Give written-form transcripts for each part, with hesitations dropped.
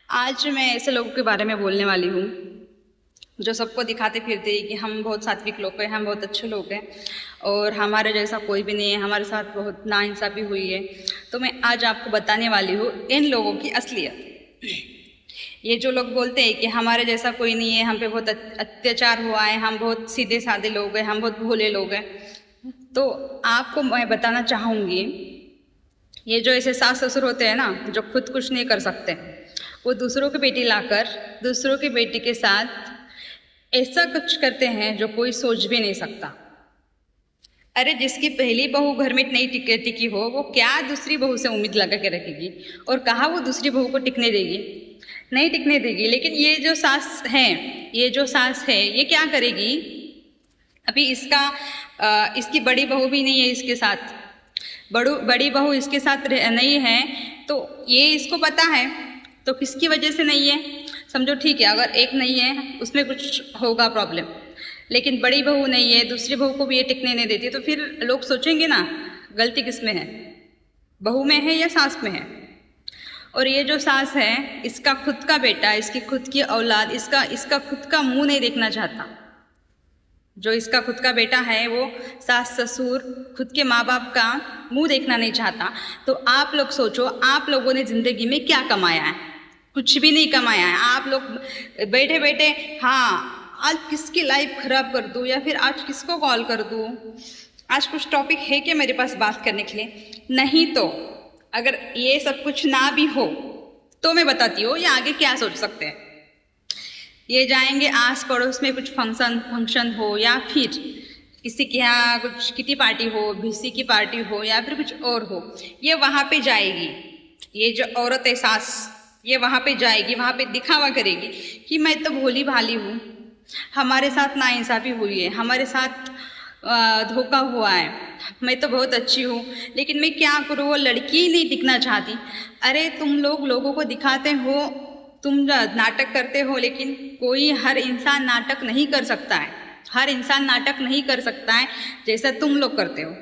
आज मैं ऐसे लोगों के बारे में बोलने वाली हूँ जो सबको दिखाते फिरते हैं कि हम बहुत सात्विक लोग हैं, हम बहुत अच्छे लोग हैं और हमारे जैसा कोई भी नहीं है, हमारे साथ बहुत नाइंसाफ़ी हुई है। तो मैं आज आपको बताने वाली हूँ इन लोगों की असलियत। ये जो लोग बोलते हैं कि हमारे जैसा कोई नहीं है, हम पे बहुत अत्याचार हुआ है, हम बहुत सीधे साधे लोग हैं, हम बहुत भोले लोग हैं, तो आपको मैं बताना चाहूँगी ये जो ऐसे सास ससुर होते हैं ना, जो खुद कुछ नहीं कर सकते, वो दूसरों की बेटी लाकर दूसरों की बेटी के साथ ऐसा कुछ करते हैं जो कोई सोच भी नहीं सकता। अरे जिसकी पहली बहू घर में नहीं टिकी हो, वो क्या दूसरी बहू से उम्मीद लगा के रखेगी, और कहाँ वो दूसरी बहू को टिकने देगी? नहीं टिकने देगी। लेकिन ये जो सास है ये क्या करेगी? अभी इसकी बड़ी बहू भी नहीं है इसके साथ, बड़ी बहू इसके साथ नहीं है, तो ये इसको पता है। तो किसकी वजह से नहीं है? समझो ठीक है, अगर एक नहीं है उसमें कुछ होगा प्रॉब्लम, लेकिन बड़ी बहू नहीं है, दूसरी बहू को भी ये टिकने नहीं देती, तो फिर लोग सोचेंगे ना गलती किस में है, बहू में है या सास में है। और ये जो सास है, इसका खुद का बेटा, इसकी खुद की औलाद इसका खुद का मुंह नहीं देखना चाहता। जो इसका खुद का बेटा है वो सास ससुर खुद के माँ बाप का मुंह देखना नहीं चाहता। तो आप लोग सोचो, आप लोगों ने ज़िंदगी में क्या कमाया है? कुछ भी नहीं कमाया है। आप लोग बैठे बैठे हाँ आज किसकी लाइफ खराब कर दूँ, या फिर आज किसको कॉल कर दूँ, आज कुछ टॉपिक है क्या मेरे पास बात करने के लिए? नहीं तो अगर ये सब कुछ ना भी हो तो मैं बताती हूँ ये आगे क्या सोच सकते हैं। ये जाएंगे आस पड़ोस में कुछ फंक्शन हो, या फिर किसी के यहाँ कुछ किटी पार्टी हो, भिसी की पार्टी हो, या फिर कुछ और हो, ये वहाँ पे जाएगी। ये जो औरत है सास, ये वहाँ पे जाएगी, वहाँ पे दिखावा करेगी कि मैं तो भोली भाली हूँ, हमारे साथ नाइंसाफ़ी हुई है, हमारे साथ धोखा हुआ है, मैं तो बहुत अच्छी हूँ, लेकिन मैं क्या करूँ, वो लड़की ही नहीं टिकना चाहती। अरे तुम लोग लोगों को दिखाते हो, तुम नाटक करते हो, लेकिन हर इंसान नाटक नहीं कर सकता है, हर इंसान नाटक नहीं कर सकता है जैसा तुम लोग करते हो।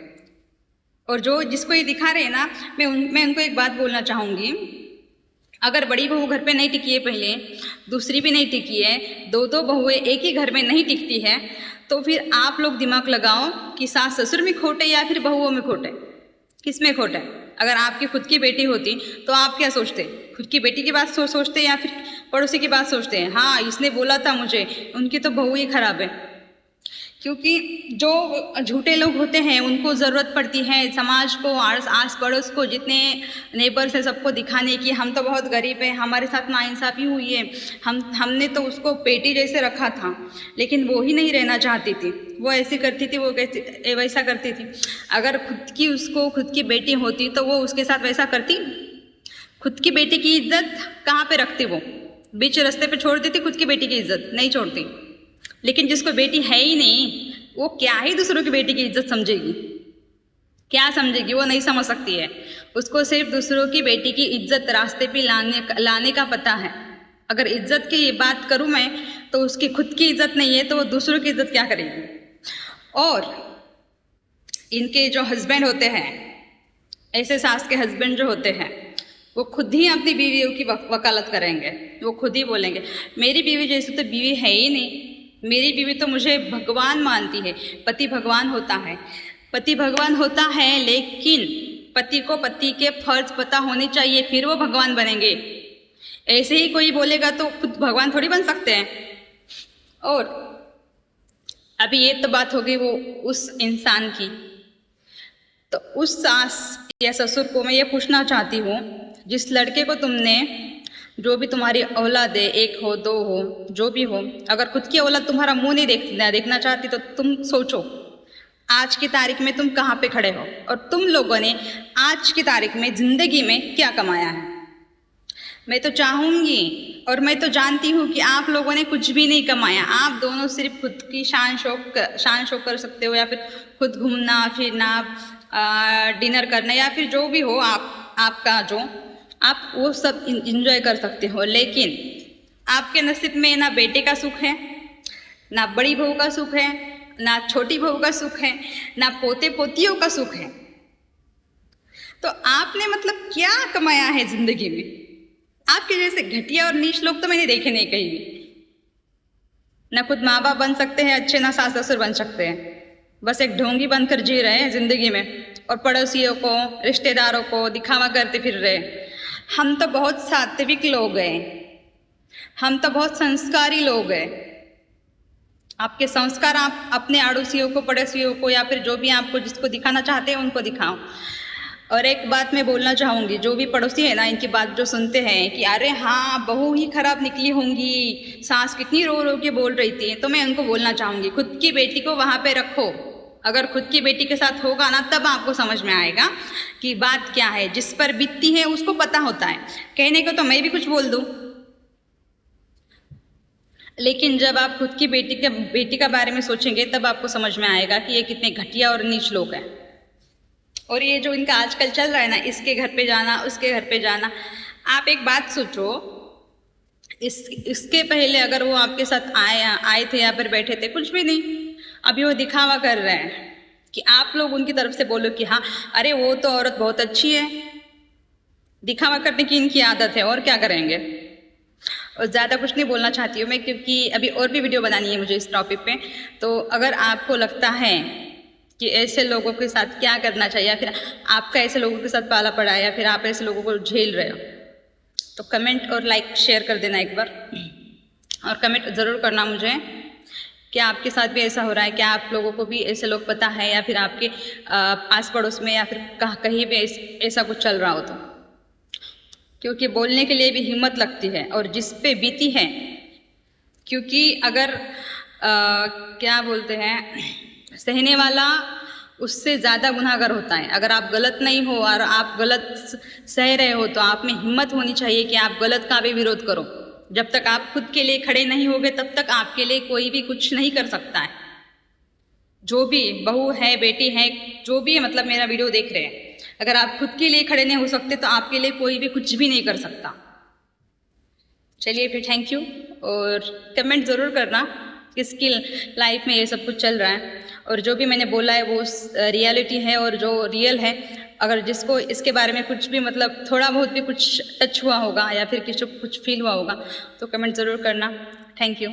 और जिसको ये दिखा रहे हैं ना, मैं उनको एक बात बोलना चाहूँगी, अगर बड़ी बहू घर पे नहीं टिकी है, पहले दूसरी भी नहीं टिकी है, दो बहुएं एक ही घर में नहीं टिकती है, तो फिर आप लोग दिमाग लगाओ कि सास ससुर में खोटे या फिर बहुओं में खोटे, किस में खोटे? अगर आपकी खुद की बेटी होती तो आप क्या सोचते? खुद की बेटी की बात सोचते या फिर पड़ोसी की बात सोचते हैं? हाँ इसने बोला था मुझे, उनकी तो बहू ही खराब है। क्योंकि जो झूठे लोग होते हैं उनको ज़रूरत पड़ती है समाज को, आस पड़ोस को, जितने नेबर्स हैं सबको दिखाने की हम तो बहुत गरीब हैं, हमारे साथ नाइंसाफ़ी हुई है, हमने तो उसको बेटी जैसे रखा था, लेकिन वो ही नहीं रहना चाहती थी, वो ऐसी करती थी, वो वैसा करती थी। अगर खुद की बेटी होती तो वो उसके साथ वैसा करती? खुद की बेटी की इज्जत कहाँ पे रखती? वो बीच रास्ते पे छोड़ देती खुद की बेटी की इज्जत? नहीं छोड़ती। लेकिन जिसको बेटी है ही नहीं, वो क्या ही दूसरों की बेटी की इज्जत समझेगी? क्या समझेगी? वो नहीं समझ सकती है। उसको सिर्फ दूसरों की बेटी की इज्जत रास्ते पे लाने का पता है। अगर इज्जत की बात करूँ मैं, तो उसकी खुद की इज्जत नहीं है तो वो दूसरों की इज्जत क्या करेगी? और इनके जो हस्बैंड होते हैं, ऐसे सास के हस्बैंड जो होते हैं, वो खुद ही अपनी बीवियों की वकालत करेंगे। वो खुद ही बोलेंगे मेरी बीवी जैसी तो बीवी है ही नहीं, मेरी बीवी तो मुझे भगवान मानती है। पति भगवान होता है, पति भगवान होता है, लेकिन पति को पति के फर्ज पता होने चाहिए, फिर वो भगवान बनेंगे। ऐसे ही कोई बोलेगा तो खुद भगवान थोड़ी बन सकते हैं। और अभी ये तो बात हो गई वो उस इंसान की, तो उस सास या ससुर को मैं ये पूछना चाहती हूँ, जिस लड़के को तुमने, जो भी तुम्हारी औलाद है, एक हो दो हो जो भी हो, अगर खुद की औलाद तुम्हारा मुंह नहीं देखना चाहती तो तुम सोचो आज की तारीख में तुम कहाँ पे खड़े हो, और तुम लोगों ने आज की तारीख में ज़िंदगी में क्या कमाया है। मैं तो चाहूँगी और मैं तो जानती हूँ कि आप लोगों ने कुछ भी नहीं कमाया। आप दोनों सिर्फ खुद की शान शौक कर सकते हो, या फिर खुद घूमना फिरना, डिनर करना, या फिर जो भी हो आपका जो आप वो सब इंजॉय कर सकते हो। लेकिन आपके नसीब में ना बेटे का सुख है, ना बड़ी बहू का सुख है, ना छोटी बहू का सुख है, ना पोते पोतियों का सुख है। तो आपने मतलब क्या कमाया है ज़िंदगी में? आपके जैसे घटिया और नीच लोग तो मैंने देखे नहीं कहीं भी। ना खुद माँ बाप बन सकते हैं अच्छे, ना सास ससुर बन सकते हैं, बस एक ढोंगी बनकर जी रहे हैं जिंदगी में, और पड़ोसियों को, रिश्तेदारों को दिखावा करते फिर रहे। हम तो बहुत सात्विक लोग हैं, हम तो बहुत संस्कारी लोग हैं। आपके संस्कार आप अपने अड़ोसियों को, पड़ोसियों को, या फिर जो भी आपको जिसको दिखाना चाहते हैं उनको दिखाओ। और एक बात मैं बोलना चाहूँगी, जो भी पड़ोसी है ना, इनकी बात जो सुनते हैं कि अरे हाँ बहू ही खराब निकली होंगी, सास कितनी रो रो के बोल रही थी, तो मैं उनको बोलना चाहूँगी खुद की बेटी को वहाँ पे रखो। अगर खुद की बेटी के साथ होगा ना, तब आपको समझ में आएगा कि बात क्या है। जिस पर बीतती है उसको पता होता है। कहने को तो मैं भी कुछ बोल दूँ, लेकिन जब आप खुद की बेटी का बारे में सोचेंगे तब आपको समझ में आएगा कि ये कितने घटिया और नीच लोग हैं। और ये जो इनका आजकल चल रहा है ना, इसके घर पे जाना, उसके घर पे जाना, आप एक बात सोचो, इसके पहले अगर वो आपके साथ आए थे या फिर बैठे थे, कुछ भी नहीं, अभी वो दिखावा कर रहे हैं कि आप लोग उनकी तरफ से बोलो कि हाँ अरे वो तो औरत बहुत अच्छी है। दिखावा करने की इनकी आदत है, और क्या करेंगे। और ज़्यादा कुछ नहीं बोलना चाहती हूँ मैं, क्योंकि अभी और भी वीडियो बनानी है मुझे इस टॉपिक पे। तो अगर आपको लगता है कि ऐसे लोगों के साथ क्या करना चाहिए, या फिर आपका ऐसे लोगों के साथ पाला पड़ा है, या फिर आप ऐसे लोगों को झेल रहे हो, तो कमेंट और लाइक शेयर कर देना एक बार। और कमेंट ज़रूर करना मुझे क्या आपके साथ भी ऐसा हो रहा है, क्या आप लोगों को भी ऐसे लोग पता है, या फिर आपके आस पड़ोस में या फिर कहीं भी ऐसा कुछ चल रहा हो। तो क्योंकि बोलने के लिए भी हिम्मत लगती है, और जिस पे बीती है, क्योंकि अगर क्या बोलते हैं, सहने वाला उससे ज़्यादा गुनहगार होता है। अगर आप गलत नहीं हो और आप गलत सह रहे हो, तो आप में हिम्मत होनी चाहिए कि आप गलत का भी विरोध करो। जब तक आप खुद के लिए खड़े नहीं होगे, तब तक आपके लिए कोई भी कुछ नहीं कर सकता है। जो भी बहू है, बेटी है, जो भी है, मतलब मेरा वीडियो देख रहे हैं, अगर आप खुद के लिए खड़े नहीं हो सकते, तो आपके लिए कोई भी कुछ भी नहीं कर सकता। चलिए फिर, थैंक यू, और कमेंट ज़रूर करना किसकी लाइफ में ये सब कुछ चल रहा है, और जो भी मैंने बोला है वो रियलिटी है और जो रियल है। अगर जिसको इसके बारे में कुछ भी मतलब थोड़ा बहुत भी कुछ टच हुआ होगा, या फिर किसी को कुछ फील हुआ होगा, तो कमेंट ज़रूर करना। Thank you.